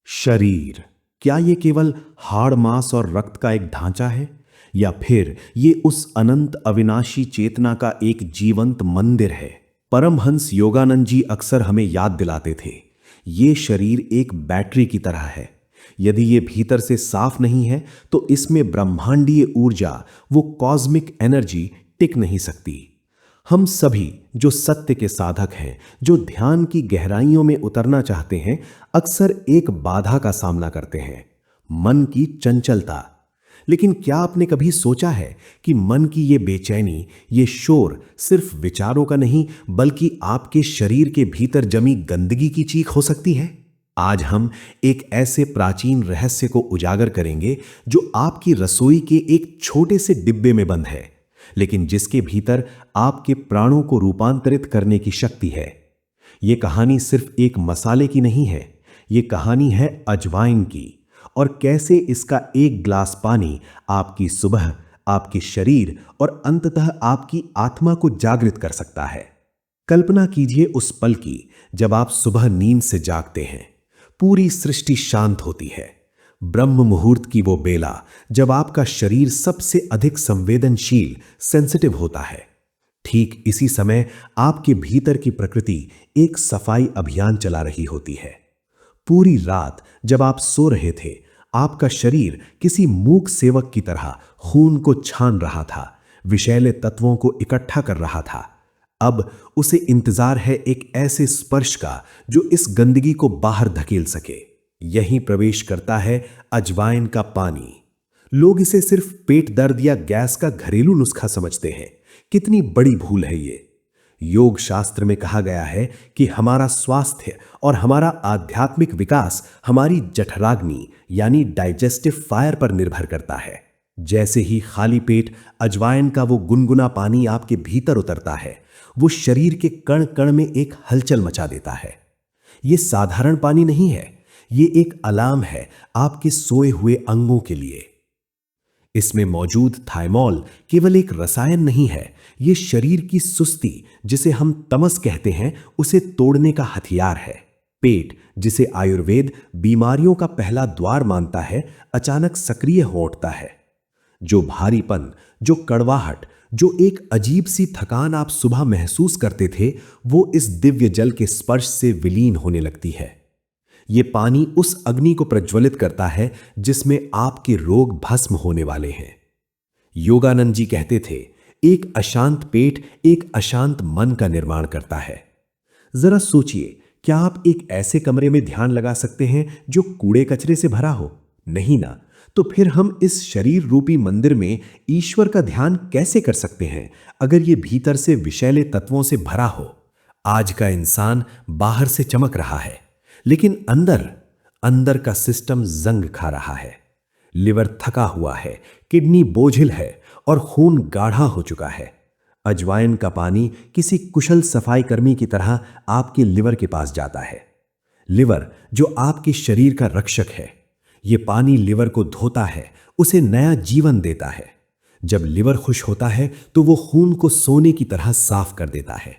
शरीर, क्या ये केवल हाड़ मांस और रक्त का एक ढांचा है, या फिर ये उस अनंत अविनाशी चेतना का एक जीवंत मंदिर है? परमहंस योगानंद जी अक्सर हमें याद दिलाते थे, ये शरीर एक बैटरी की तरह है। यदि ये भीतर से साफ नहीं है तो इसमें ब्रह्मांडीय ऊर्जा, वो कॉस्मिक एनर्जी टिक नहीं सकती। हम सभी जो सत्य के साधक हैं, जो ध्यान की गहराइयों में उतरना चाहते हैं, अक्सर एक बाधा का सामना करते हैं, मन की चंचलता। लेकिन क्या आपने कभी सोचा है कि मन की ये बेचैनी, ये शोर सिर्फ विचारों का नहीं, बल्कि आपके शरीर के भीतर जमी गंदगी की चीख हो सकती है? आज हम एक ऐसे प्राचीन रहस्य को उजागर करेंगे जो आपकी रसोई के एक छोटे से डिब्बे में बंद है, लेकिन जिसके भीतर आपके प्राणों को रूपांतरित करने की शक्ति है। यह कहानी सिर्फ एक मसाले की नहीं है, यह कहानी है अजवाइन की, और कैसे इसका एक गिलास पानी आपकी सुबह, आपके शरीर और अंततः आपकी आत्मा को जागृत कर सकता है। कल्पना कीजिए उस पल की जब आप सुबह नींद से जागते हैं, पूरी सृष्टि शांत होती है। ब्रह्म मुहूर्त की वो बेला जब आपका शरीर सबसे अधिक संवेदनशील, सेंसिटिव होता है। ठीक इसी समय आपके भीतर की प्रकृति एक सफाई अभियान चला रही होती है। पूरी रात जब आप सो रहे थे, आपका शरीर किसी मूक सेवक की तरह खून को छान रहा था, विषैले तत्वों को इकट्ठा कर रहा था। अब उसे इंतजार है एक ऐसे स्पर्श का जो इस गंदगी को बाहर धकेल सके। यहीं प्रवेश करता है अजवाइन का पानी। लोग इसे सिर्फ पेट दर्द या गैस का घरेलू नुस्खा समझते हैं। कितनी बड़ी भूल है ये। योग शास्त्र में कहा गया है कि हमारा स्वास्थ्य और हमारा आध्यात्मिक विकास हमारी जठराग्नि यानी डाइजेस्टिव फायर पर निर्भर करता है। जैसे ही खाली पेट अजवाइन का वो गुनगुना पानी आपके भीतर उतरता है, वो शरीर के कण कण में एक हलचल मचा देता है। ये साधारण पानी नहीं है, ये एक अलार्म है आपके सोए हुए अंगों के लिए। इसमें मौजूद थाइमोल केवल एक रसायन नहीं है, ये शरीर की सुस्ती, जिसे हम तमस कहते हैं, उसे तोड़ने का हथियार है। पेट, जिसे आयुर्वेद बीमारियों का पहला द्वार मानता है, अचानक सक्रिय हो उठता है। जो भारीपन, जो कड़वाहट, जो एक अजीब सी थकान आप सुबह महसूस करते थे, वो इस दिव्य जल के स्पर्श से विलीन होने लगती है। ये पानी उस अग्नि को प्रज्वलित करता है जिसमें आपके रोग भस्म होने वाले हैं। योगानंद जी कहते थे, एक अशांत पेट एक अशांत मन का निर्माण करता है। जरा सोचिए, क्या आप एक ऐसे कमरे में ध्यान लगा सकते हैं जो कूड़े कचरे से भरा हो? नहीं ना। तो फिर हम इस शरीर रूपी मंदिर में ईश्वर का ध्यान कैसे कर सकते हैं अगर ये भीतर से विषैले तत्वों से भरा हो? आज का इंसान बाहर से चमक रहा है, लेकिन अंदर अंदर का सिस्टम जंग खा रहा है। लिवर थका हुआ है, किडनी बोझिल है और खून गाढ़ा हो चुका है। अजवाइन का पानी किसी कुशल सफाई कर्मी की तरह आपके लिवर के पास जाता है। लिवर जो आपके शरीर का रक्षक है, यह पानी लिवर को धोता है, उसे नया जीवन देता है। जब लिवर खुश होता है तो वो खून को सोने की तरह साफ कर देता है।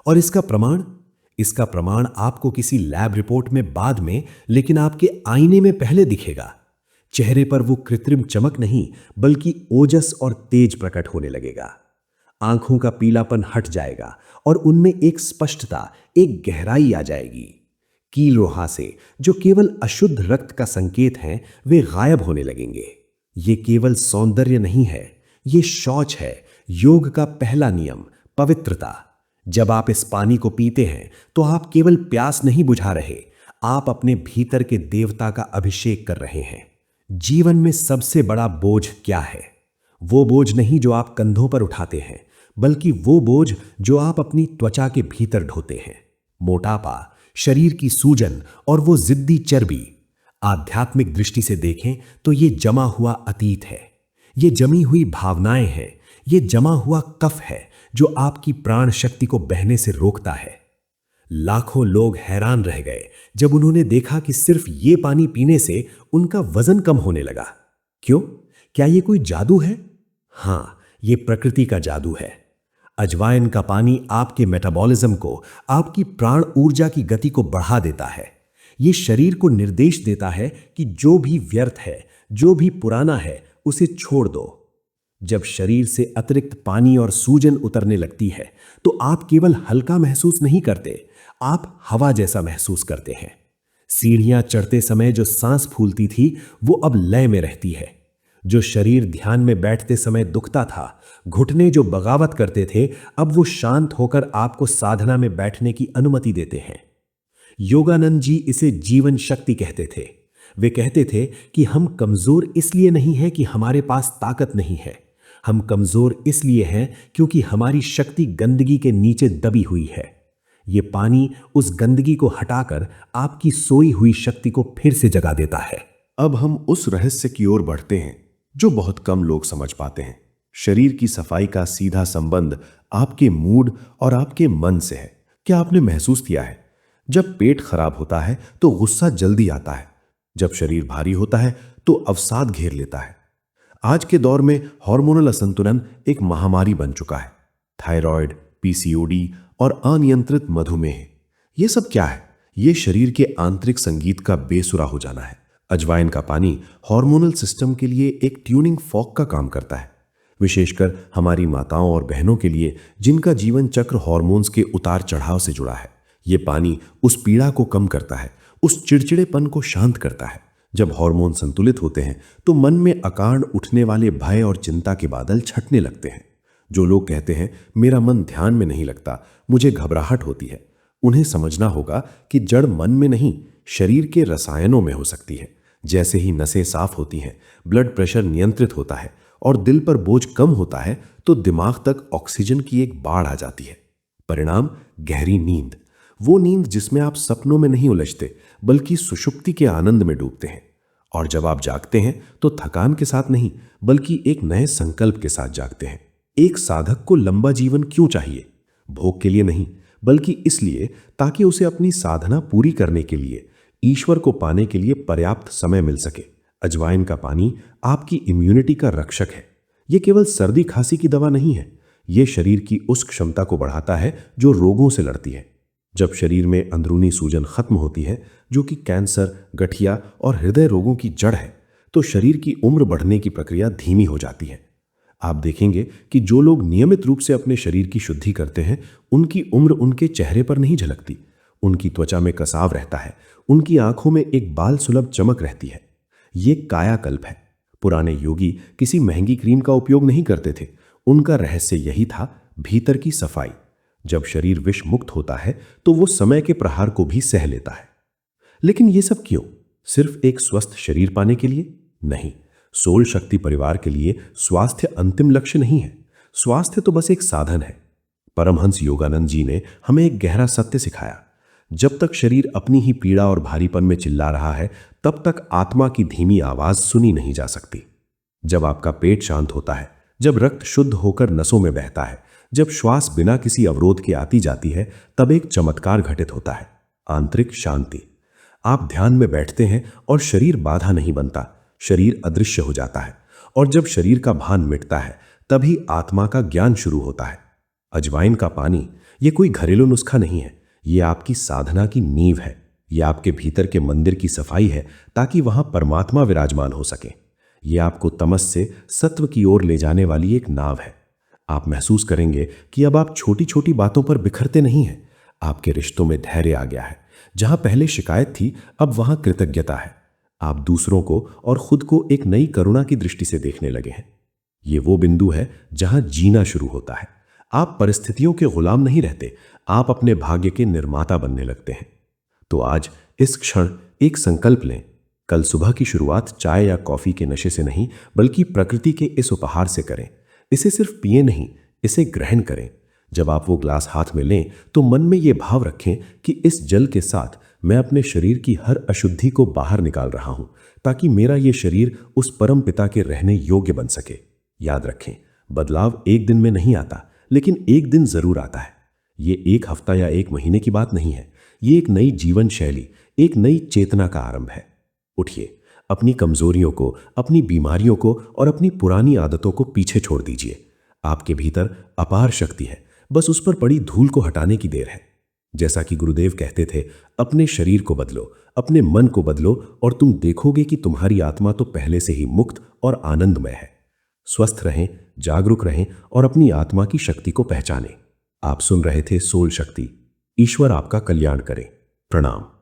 और इसका प्रमाण आपको किसी लैब रिपोर्ट में बाद में, लेकिन आपके आईने में पहले दिखेगा। चेहरे पर वो कृत्रिम चमक नहीं, बल्कि ओजस और तेज प्रकट होने लगेगा। आंखों का पीलापन हट जाएगा और उनमें एक स्पष्टता, एक गहराई आ जाएगी। कील रुहासे, जो केवल अशुद्ध रक्त का संकेत हैं, वे गायब होने लगेंगे। ये केवल सौंदर्य नहीं है, ये शौच है। योग का पहला नियम, पवित्रता। जब आप इस पानी को पीते हैं तो आप केवल प्यास नहीं बुझा रहे, आप अपने भीतर के देवता का अभिषेक कर रहे हैं। जीवन में सबसे बड़ा बोझ क्या है? वो बोझ नहीं जो आप कंधों पर उठाते हैं, बल्कि वो बोझ जो आप अपनी त्वचा के भीतर ढोते हैं। मोटापा, शरीर की सूजन और वो जिद्दी चर्बी। आध्यात्मिक दृष्टि से देखें तो ये जमा हुआ अतीत है, ये जमी हुई भावनाएं हैं, ये जमा हुआ कफ है जो आपकी प्राण शक्ति को बहने से रोकता है। लाखों लोग हैरान रह गए जब उन्होंने देखा कि सिर्फ ये पानी पीने से उनका वजन कम होने लगा। क्यों? क्या ये कोई जादू है? हां, ये प्रकृति का जादू है। अजवाइन का पानी आपके मेटाबॉलिज्म को, आपकी प्राण ऊर्जा की गति को बढ़ा देता है। ये शरीर को निर्देश देता है कि जो भी व्यर्थ है, जो भी पुराना है, उसे छोड़ दो। जब शरीर से अतिरिक्त पानी और सूजन उतरने लगती है तो आप केवल हल्का महसूस नहीं करते, आप हवा जैसा महसूस करते हैं। सीढ़ियां चढ़ते समय जो सांस फूलती थी वो अब लय में रहती है। जो शरीर ध्यान में बैठते समय दुखता था, घुटने जो बगावत करते थे, अब वो शांत होकर आपको साधना में बैठने की अनुमति देते हैं। योगानंद जी इसे जीवन शक्ति कहते थे। वे कहते थे कि हम कमजोर इसलिए नहीं हैं कि हमारे पास ताकत नहीं है, हम कमजोर इसलिए हैं क्योंकि हमारी शक्ति गंदगी के नीचे दबी हुई है। ये पानी उस गंदगी को हटाकर आपकी सोई हुई शक्ति को फिर से जगा देता है। अब हम उस रहस्य की ओर बढ़ते हैं जो बहुत कम लोग समझ पाते हैं। शरीर की सफाई का सीधा संबंध आपके मूड और आपके मन से है। क्या आपने महसूस किया है, जब पेट खराब होता है तो गुस्सा जल्दी आता है, जब शरीर भारी होता है तो अवसाद घेर लेता है। आज के दौर में हार्मोनल असंतुलन एक महामारी बन चुका है। थायराइड, पीसीओडी और अनियंत्रित मधुमेह, ये सब क्या है? ये शरीर के आंतरिक संगीत का बेसुरा हो जाना है। अजवाइन का पानी हार्मोनल सिस्टम के लिए एक ट्यूनिंग फॉक का काम करता है, विशेषकर हमारी माताओं और बहनों के लिए जिनका जीवन चक्र हार्मोन्स के उतार चढ़ाव से जुड़ा है। ये पानी उस पीड़ा को कम करता है, उस चिड़चिड़ेपन को शांत करता है। जब हार्मोन संतुलित होते हैं तो मन में अकारण उठने वाले भय और चिंता के बादल छटने लगते हैं। जो लोग कहते हैं मेरा मन ध्यान में नहीं लगता, मुझे घबराहट होती है, उन्हें समझना होगा कि जड़ मन में नहीं, शरीर के रसायनों में हो सकती है। जैसे ही नसें साफ होती हैं, ब्लड प्रेशर नियंत्रित होता है और दिल पर बोझ कम होता है तो दिमाग तक ऑक्सीजन की एक बाढ़ आ जाती है। परिणाम गहरी नींद, वो नींद जिसमें आप सपनों में नहीं उलझते बल्कि सुषुप्ति के आनंद में डूबते हैं। और जब आप जागते हैं तो थकान के साथ नहीं बल्कि एक नए संकल्प के साथ जागते हैं। एक साधक को लंबा जीवन क्यों चाहिए? भोग के लिए नहीं बल्कि इसलिए ताकि उसे अपनी साधना पूरी करने के लिए, ईश्वर को पाने के लिए पर्याप्त समय मिल सके। अजवाइन का पानी आपकी इम्यूनिटी का रक्षक है। यह केवल सर्दी खांसी की दवा नहीं है, यह शरीर की उस क्षमता को बढ़ाता है जो रोगों से लड़ती है। जब शरीर में अंदरूनी सूजन खत्म होती है, जो कि कैंसर, गठिया और हृदय रोगों की जड़ है, तो शरीर की उम्र बढ़ने की प्रक्रिया धीमी हो जाती है। आप देखेंगे कि जो लोग नियमित रूप से अपने शरीर की शुद्धि करते हैं, उनकी उम्र उनके चेहरे पर नहीं झलकती, उनकी त्वचा में कसाव रहता है, उनकी आंखों में एक बाल सुलभ चमक रहती है। ये कायाकल्प है। पुराने योगी किसी महंगी क्रीम का उपयोग नहीं करते थे, उनका रहस्य यही था, भीतर की सफाई। जब शरीर विष मुक्त होता है तो वो समय के प्रहार को भी सह लेता है। लेकिन ये सब क्यों? सिर्फ एक स्वस्थ शरीर पाने के लिए? नहीं, सोल शक्ति परिवार के लिए स्वास्थ्य अंतिम लक्ष्य नहीं है। स्वास्थ्य तो बस एक साधन है। परमहंस योगानंद जी ने हमें एक गहरा सत्य सिखाया। जब तक शरीर अपनी ही पीड़ा और भारीपन में चिल्ला रहा है, तब तक आत्मा की धीमी आवाज सुनी नहीं जा सकती। जब आपका पेट शांत होता है, जब रक्त शुद्ध होकर नसों में बहता है, जब श्वास बिना किसी अवरोध के आती जाती है, तब एक चमत्कार घटित होता है, आंतरिक शांति। आप ध्यान में बैठते हैं और शरीर बाधा नहीं बनता, शरीर अदृश्य हो जाता है। और जब शरीर का भान मिटता है, तभी आत्मा का ज्ञान शुरू होता है। अजवाइन का पानी ये कोई घरेलू नुस्खा नहीं है, ये आपकी साधना की नींव है। ये आपके भीतर के मंदिर की सफाई है ताकि वहां परमात्मा विराजमान हो सके। ये आपको तमस से सत्व की ओर ले जाने वाली एक नाव है। आप महसूस करेंगे कि अब आप छोटी छोटी बातों पर बिखरते नहीं हैं। आपके रिश्तों में धैर्य आ गया है। जहां पहले शिकायत थी, अब वहां कृतज्ञता है। आप दूसरों को और खुद को एक नई करुणा की दृष्टि से देखने लगे हैं। ये वो बिंदु है जहां जीना शुरू होता है। आप परिस्थितियों के गुलाम नहीं रहते, आप अपने भाग्य के निर्माता बनने लगते हैं। तो आज इस क्षण एक संकल्प लें। कल सुबह की शुरुआत चाय या कॉफी के नशे से नहीं बल्कि प्रकृति के इस उपहार से करें। इसे सिर्फ पिए नहीं, इसे ग्रहण करें। जब आप वो ग्लास हाथ में लें तो मन में ये भाव रखें कि इस जल के साथ मैं अपने शरीर की हर अशुद्धि को बाहर निकाल रहा हूं, ताकि मेरा ये शरीर उस परम पिता के रहने योग्य बन सके। याद रखें, बदलाव एक दिन में नहीं आता, लेकिन एक दिन जरूर आता है। ये एक हफ्ता या एक महीने की बात नहीं है, ये एक नई जीवन शैली, एक नई चेतना का आरंभ है। उठिए, अपनी कमजोरियों को, अपनी बीमारियों को और अपनी पुरानी आदतों को पीछे छोड़ दीजिए। आपके भीतर अपार शक्ति है, बस उस पर पड़ी धूल को हटाने की देर है। जैसा कि गुरुदेव कहते थे, अपने शरीर को बदलो, अपने मन को बदलो और तुम देखोगे कि तुम्हारी आत्मा तो पहले से ही मुक्त और आनंदमय है। स्वस्थ रहें, जागरूक रहें और अपनी आत्मा की शक्ति को पहचानें। आप सुन रहे थे सोल शक्ति। ईश्वर आपका कल्याण करे। प्रणाम।